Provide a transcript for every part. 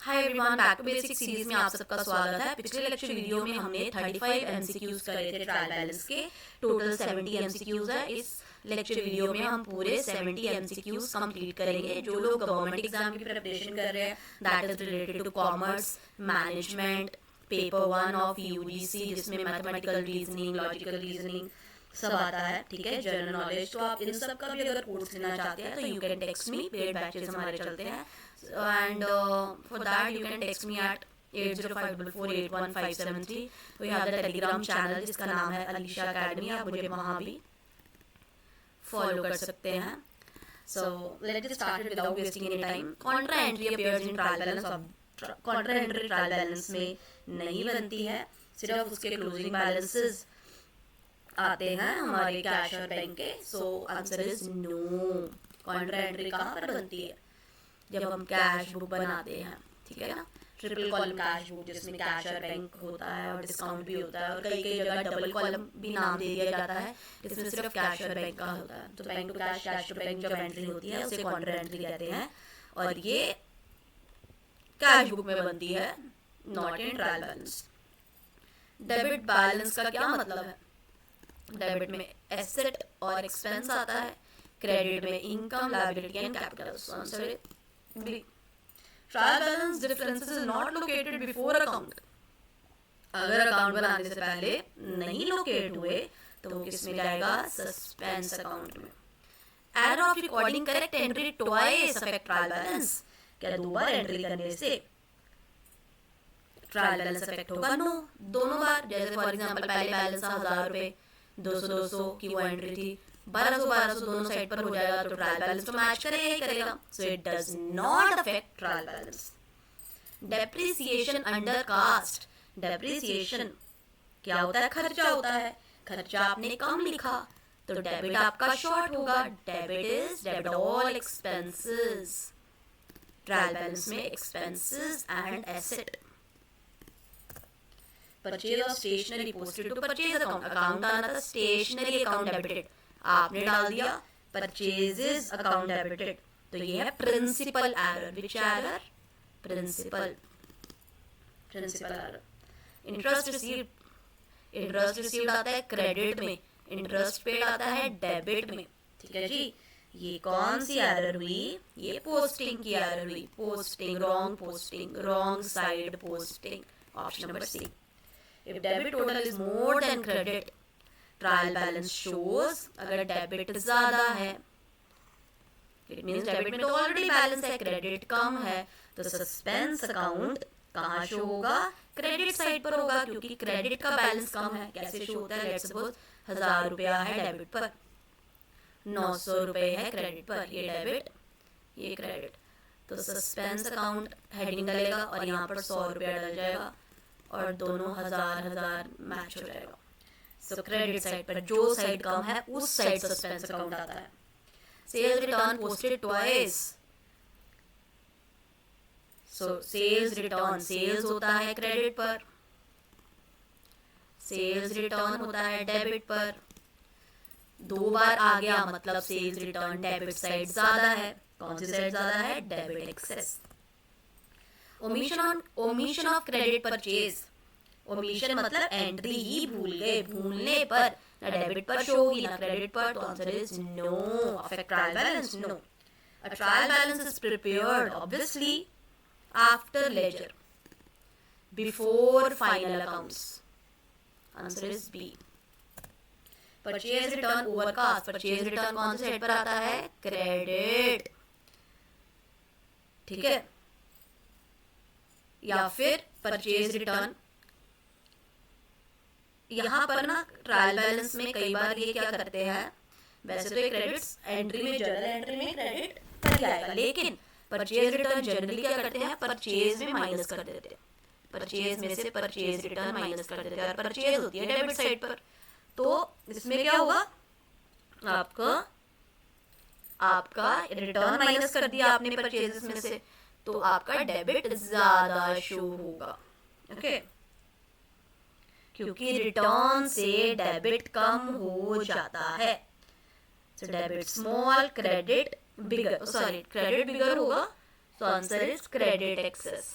Hi everyone, back to basic series में आप सबका स्वागत है। पिछले लेक्चर वीडियो में हमने 35 एमसीक्यूज करे थे ट्रायल बैलेंस के। टोटल 70 एमसीक्यूज है। इस लेक्चर वीडियो में हम पूरे 70 एमसीक्यूज कंप्लीट करेंगे। जो लोग गवर्नमेंट एग्जाम की प्रिपरेशन कर रहे हैं, that is related to commerce, management, paper 1 of UGC जिसमें मैथमेटिकल रीजनिंग, लॉजिकल रीजनिंग सब आता है, ठीक है, जनरल नॉलेज। तो आप इन सब का भी अगर कोर्स लेना चाहते हैं तो you can text me. Paid batches हमारे चलते हैं and for that you can text me at 8054481573। We have the Telegram channel जिसका नाम है अलीशा अकेडमी। आप मुझे वहाँ भी फॉलो कर सकते हैं। So let's get started without wasting any time. Contra entry appears in trial balance. अब कॉन्ट्रा एंट्री ट्रायल बैलेंस में नहीं बनती है, सिर्फ उसके क्लोजिंग बैलेंसेस आते हैं हमारे कैश और बैंक के। So answer is no. Contra entry कहाँ पर बनती है? जब हम कैश बुक बनाते हैं, ठीक है ना, ट्रिपल कॉलम कैश बुक जिसमें कैश और बैंक होता है और डिस्काउंट भी होता है, और कई कई जगह डबल कॉलम भी नाम दे दिया जाता है जिसमें सिर्फ कैश और बैंक का होता है। तो bank to cash, cash to bank जब एंट्री होती है उसे कॉन्ट्रा एंट्री कहते हैं, और ये कैश बुक में बनती है, not in trial balance. Debit balance का क्या मतलब है? डेबिट में एसेट और एक्सपेंस आता है, क्रेडिट में income, liability and capital. So answer is B. Trial balance differences is not located before account. अगर अकाउंट बनाने से पहले नहीं लोकेट हुए तो वो किस में जाएगा? सस्पेंस अकाउंट में। Error of recording correct entry twice affect trial balance. क्या दो बार एंट्री करने से ट्रायल बैलेंस अफेक्ट होगा? नो, दोनों बार। जैसे फॉर एग्जांपल पहले बैलेंस था 1000 रुपए, 200 की वो एंट्री थी, 1200 दोनों साइड पर हो जाएगा तो ट्रायल बैलेंस तो मैच करेगा ही करेगा। So it does not affect trial balance. Depreciation undercast. Depreciation क्या होता है? खर्चा होता है। खर्चा आपने कम लिखा तो डेबिट आपका शॉर्ट होगा। Debit is debit all expenses. Trial balance में expenses and asset. Purchase of stationery posted to purchase account. Account आना था स्टेशनरी अकाउंट डेबिटेड, आपने डाल दिया परचेजेस अकाउंट डेबिटेड। तो ये है principle error. Which error? Principle error. Interest received आता है क्रेडिट में, इंटरेस्ट पेड आता है डेबिट में, ठीक है जी। ये कौन सी एरर हुई? ये पोस्टिंग की एरर हुई। Posting, wrong side posting, option number C. If debit total is more than credit, trial balance shows अगर डेबिट ज्यादा है, it means डेबिट में तो ऑलरेडी बैलेंस है, क्रेडिट कम है, तो सस्पेंस अकाउंट कहाँ शो होगा? क्रेडिट साइड पर होगा, क्योंकि क्रेडिट का बैलेंस कम है। कैसे शो होता है? लेट्स सपोज 1000 रुपया है डेबिट पर, 900 रुपए है क्रेडिट पर। ये डेबिट, ये क्रेडिट, तो सस्पेंस अकाउंट हेडिंग डलेगा और यहाँ पर 100 रुपया डल जाएगा और दोनों 1000 मैच हो जाएगा। सो क्रेडिट साइड पर जो साइड कम है उस साइड सस्पेंस अकाउंट आता है। Sales return posted twice. So sales return, sales होता है क्रेडिट पर, सेल्स रिटर्न होता है डेबिट पर। दो बार आ गया मतलब सेल्स रिटर्न डेबिट साइड ज्यादा है। कौन सी साइड ज्यादा है? Debit excess. Omission of credit purchase. Omission मतलब एंट्री ही भूल गए, भूलने पर ना डेबिट पर शो होगी ना क्रेडिट पर, तो answer is no. Affect trial balance? No. A trial balance is prepared obviously after ledger, before final accounts. Answer is B. Purchase return overcast. Purchase return कौन से साइड पर आता है? क्रेडिट, ठीक है। या फिर परचेज रिटर्न, यहाँ पर ना ट्रायल बैलेंस में कई बार ये क्या करते हैं, वैसे तो ये क्रेडिट्स एंट्री में, जर्नल एंट्री में क्रेडिट कर जाएगा, लेकिन परचेज रिटर्न जनरली क्या करते हैं? परचेज में माइनस कर देते हैं। परचेज में से परचेज रिटर्न माइनस कर देते हैं और परचेज होती है डेबिट साइड पर। तो इसमें क्या होगा? आपका रिटर्न माइनस कर दिया आपने परचेजेस में से, तो आपका डेबिट ज्यादा शो होगा, ओके, क्योंकि रिटर्न से डेबिट कम हो जाता है। So debit small, credit bigger, sorry credit bigger होगा, so answer is credit excess.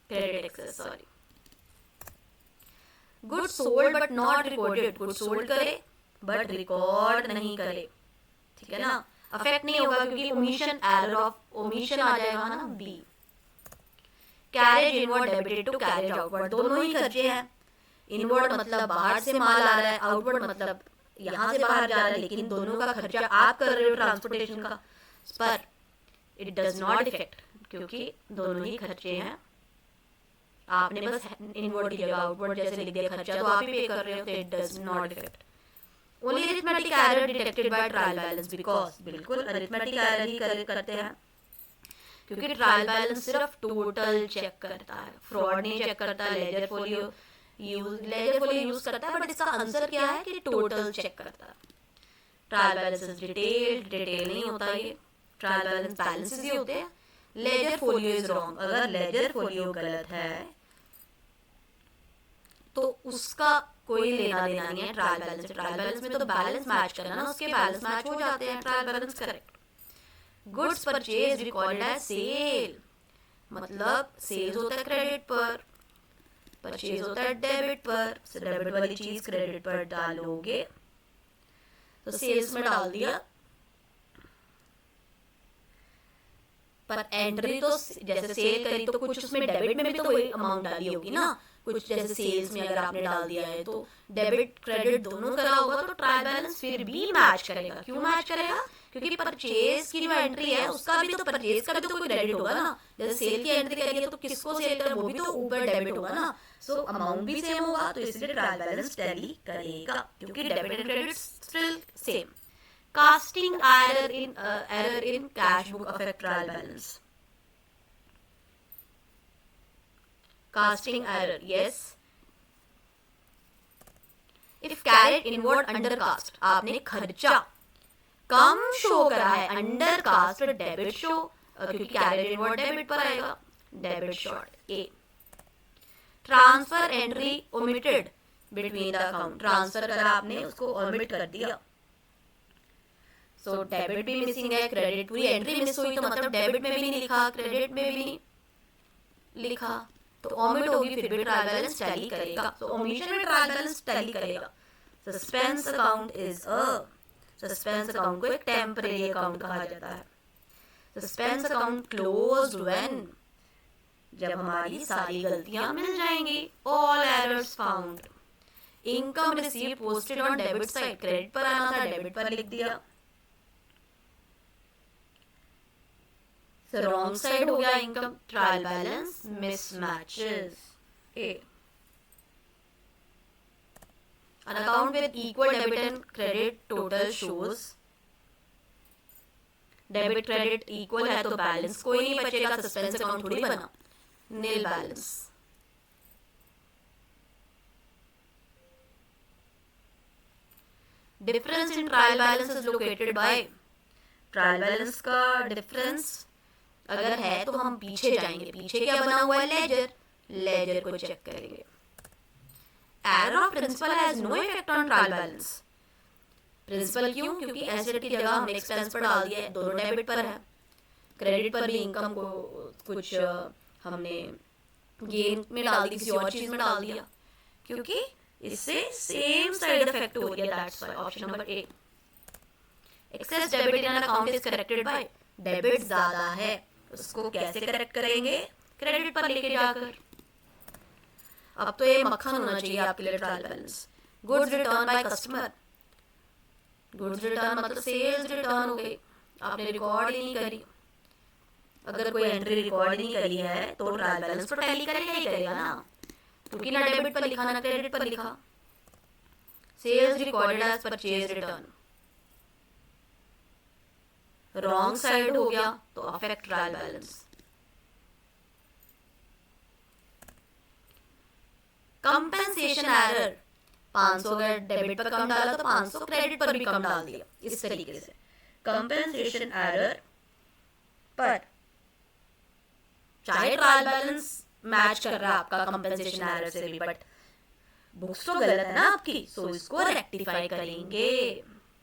Credit excess, sorry. Good sold but not recorded, good sold करे बट रिकॉर्ड नहीं करे, ठीक है ना, अफेक्ट नहीं होगा क्योंकि ओमिशन, एरर ऑफ ओमिशन आ जाएगा ना, B. Carriage inward debited to carriage outward, दोनों ही खर्चे हैं। इनवर्ड मतलब बाहर से माल आ रहा है, आउटवर्ड मतलब यहाँ से बाहर जा रहा है, लेकिन दोनों का खर्चा आप कर रहे हो ट्रांसपोर्टेशन का, पर इट डज नॉट इफेक्ट क्योंकि दोनों ही खर्चे हैं। आपने बस इनवर्ड की जगह आउटवर्ड जैसे लिख दिया खर्चा, तो आप ही पे कर रहे हो, तो it does not effect. Only arithmetic error detected by trial balance, because बिल्कुल अरिथमेटिक एरर ही करते हैं क्योंकि ट्रायल बैलेंस सिर्फ टोटल चेक करता है, फ्रॉड नहीं चेक करता। लेजर फोलियो यूज करता है, बट इसका आंसर क्या है कि टोटल चेक करता है। ट्रायल बैलेंस डिटेल नहीं होता, ये ट्रायल बैलेंसेस ही होते हैं। लेजर फोलियो इज रॉन्ग, अगर लेजर फोलियो गलत है तो उसका कोई लेना देना नहीं है ट्रायल बैलेंस से। ट्रायल बैलेंस में तो बैलेंस मैच करना ना, उसके बैलेंस मैच हो जाते हैं, trial balance correct. Goods purchase recorded as sale, मतलब सेल्स होता है क्रेडिट पर, परचेज होता है डेबिट पर, डेबिट वाली चीज क्रेडिट पर डालोगे, तो सेल्स में डाल दिया, पर एंट्री तो जैसे सेल करी तो कुछ उसमें डेबिट में भी तो वही अमाउंट डाली होगी ना, कुछ जैसे सेल्स में अगर आपने डाल दिया है तो डेबिट क्रेडिट दोनों करा होगा, तो ट्रायल बैलेंस फिर भी मैच करेगा। क्यों मैच करेगा? क्योंकि परचेज की जो एंट्री है उसका भी तो, परचेज का भी तो कोई क्रेडिट होगा ना, जैसे सेल की एंट्री करी है तो किसको सेल कर, वो भी तो ऊपर डेबिट होगा ना, सो अमाउंट भी सेम होगा, तो इसलिए ट्रायल बैलेंस टैली करेगा क्योंकि debit and credit still same. Casting error in cash book affect trial balance. Casting error, yes. If carried inward under cast, आपने खर्चा कम शो करा है, अंडर कास्ट डेबिट शो, क्योंकि कैरिड इनवर्ड डेबिट पर आएगा, debit short A. Transfer entry omitted between the account, transfer करा आपने, उसको ओमिट कर दिया, सो डेबिट भी मिसिंग है, क्रेडिट पूरी एंट्री मिस हुई, तो मतलब डेबिट में भी नहीं लिखा, क्रेडिट में भी नहीं लिखा, तो ओमिट होगी, फिर भी ट्रायल बैलेंस टैली करेगा, तो ओमिशन में ट्रायल बैलेंस टैली करेगा। Suspense account is a, suspense account को एक टेम्परेरी अकाउंट कहा जाता है। सस्पेंस अकाउंट क्लोज्ड व्हेन, जब हमारी सारी गलतियां मिल जाएंगी, all errors found. Income receive posted on debit side, credit पर आना था, डेबिट पर लिख दिया, रॉन्ग साइड हो गया income, trial balance mismatches a. An account with equal debit and credit total shows, debit credit equal है तो बैलेंस कोई नहीं बचेगा, सस्पेंस अकाउंट थोड़ी बना, nil balance. Difference in trial balance is located by, trial balance का difference अगर है तो हम पीछे जाएंगे, पीछे क्या बना हुआ है, लेजर, लेजर को चेक करेंगे। Error of principle has no effect on trial balance, principle क्यों? क्योंकि एसेट की जगह हमने एक्सपेंस पर डाल दिया है, दोनों डेबिट पर है, क्रेडिट पर भी इनकम को कुछ हमने गेन में डाल दी, किसी और चीज में डाल दिया, क्योंकि इससे सेम साइड इफेक्ट हो रही है, that's why option number A. Excess debit in an account is corrected by, debit ज्यादा है, उसको कैसे करेक्ट करेंगे, क्रेडिट पर लेके जाकर। अब तो ये मक्खन होना चाहिए आपके लिए trial balance. Goods return by customer, goods return मतलब सेल्स रिटर्न हो गई, आपने रिकॉर्ड ही नहीं करी, अगर कोई एंट्री रिकॉर्ड नहीं करी है तो ट्रायल बैलेंस तो टैली करेगा ही करेगा ना, क्योंकि ना डेबिट पर लिखा ना क्रेडिट पर लिखा। Sales recorded as purchase return, wrong side हो गया तो affect trial balance. Compensation error, 500 अगर डेबिट पर कम डाला तो 500 क्रेडिट पर भी कम डाल दिया, इस तरीके से कंपेंसेशन एरर पर, चाहे ट्रायल बैलेंस मैच कर रहा है आपका कंपेंसेशन एरर से भी, बट बुक्स तो गलत है ना आपकी, सो इसको रेक्टिफाई करेंगे,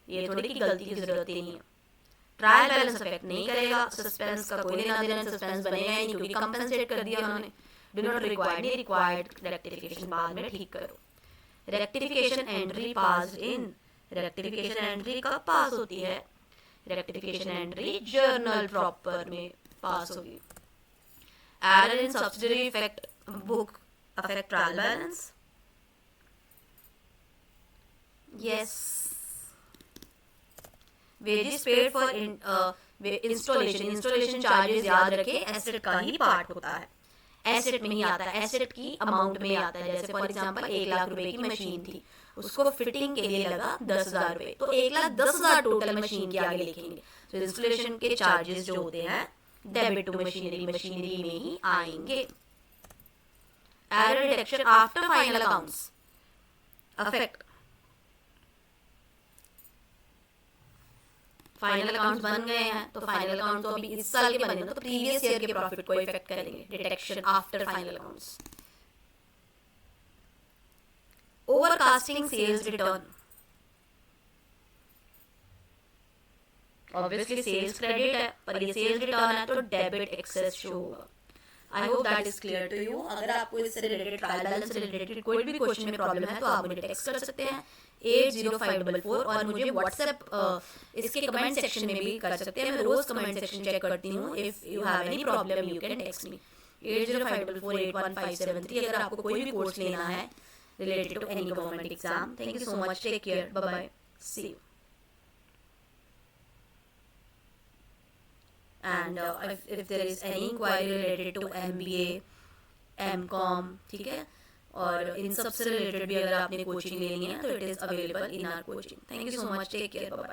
ये थोड़ी की गलती की जरूरत ही नहीं है। ट्रायल बैलेंस अफेक्ट नहीं करेगा, सस्पेंस का कोई लेना देना, सस्पेंस बनेगा ही नहीं क्योंकि कंपेंसेट कर दिया उन्होंने। डू नॉट रिक्वायर्ड, नहीं रिक्वायर्ड रेक्टिफिकेशन बाद में ठीक करो। रेक्टिफिकेशन एंट्री पास इन, रेक्टिफिकेशन एंट्री कब पास होती है? रेक्टिफिकेशन एंट्री जर्नल प्रॉपर में पास होगी। Error in subsidiary effect book affect trial balance, yes. Wages paid for installation charges याद रखें एसेट का ही पार्ट होता है, एसेट में ही आता है, एसेट की अमाउंट में आता है। जैसे फॉर एग्जांपल 1,00,000 रुपए की मशीन थी, उसको फिटिंग के लिए लगा 10,000 रुपए, तो 1,10,000 टोटल मशीन के आगे लिखेंगे। तो इंस्टॉलेशन के चार्जेस जो होते हैं डेबिट टू मशीनरी, मशीनरी में ही आएंगे। Error detection after final accounts affect, final accounts बन गए हैं तो फाइनल अकाउंट तो अभी इस साल के बने ना, तो प्रीवियस ईयर के प्रॉफिट को इफेक्ट करेंगे। Detection after final accounts. Overcasting sales return, obviously sales credit है पर ये सेल्स रिटर्न है तो डेबिट एक्सेस शो होगा। I hope that is clear to you. अगर आपको इससे रिलेटेड ट्रायल बैलेंस से रिलेटेड कोई भी क्वेश्चन में प्रॉब्लम है तो आप मुझे टेक्स्ट कर सकते हैं 80544 और मुझे व्हाट्सएप इसके कमेंट सेक्शन में भी कर सकते हैं। मैं रोज कमेंट सेक्शन चेक करती हूँ। If you have any problem you can text me 80544811573 अगर आपको कोई भी कोर्स लेना है related to any government exam. Thank you so much, take care, bye bye, see you. And if there is any inquiry related to MBA, MCOM, ठीक है, और इन सब से रिलेटेड भी अगर आपने कोचिंग लेनी है तो it is available in our coaching. Thank you so much, take care, bye bye.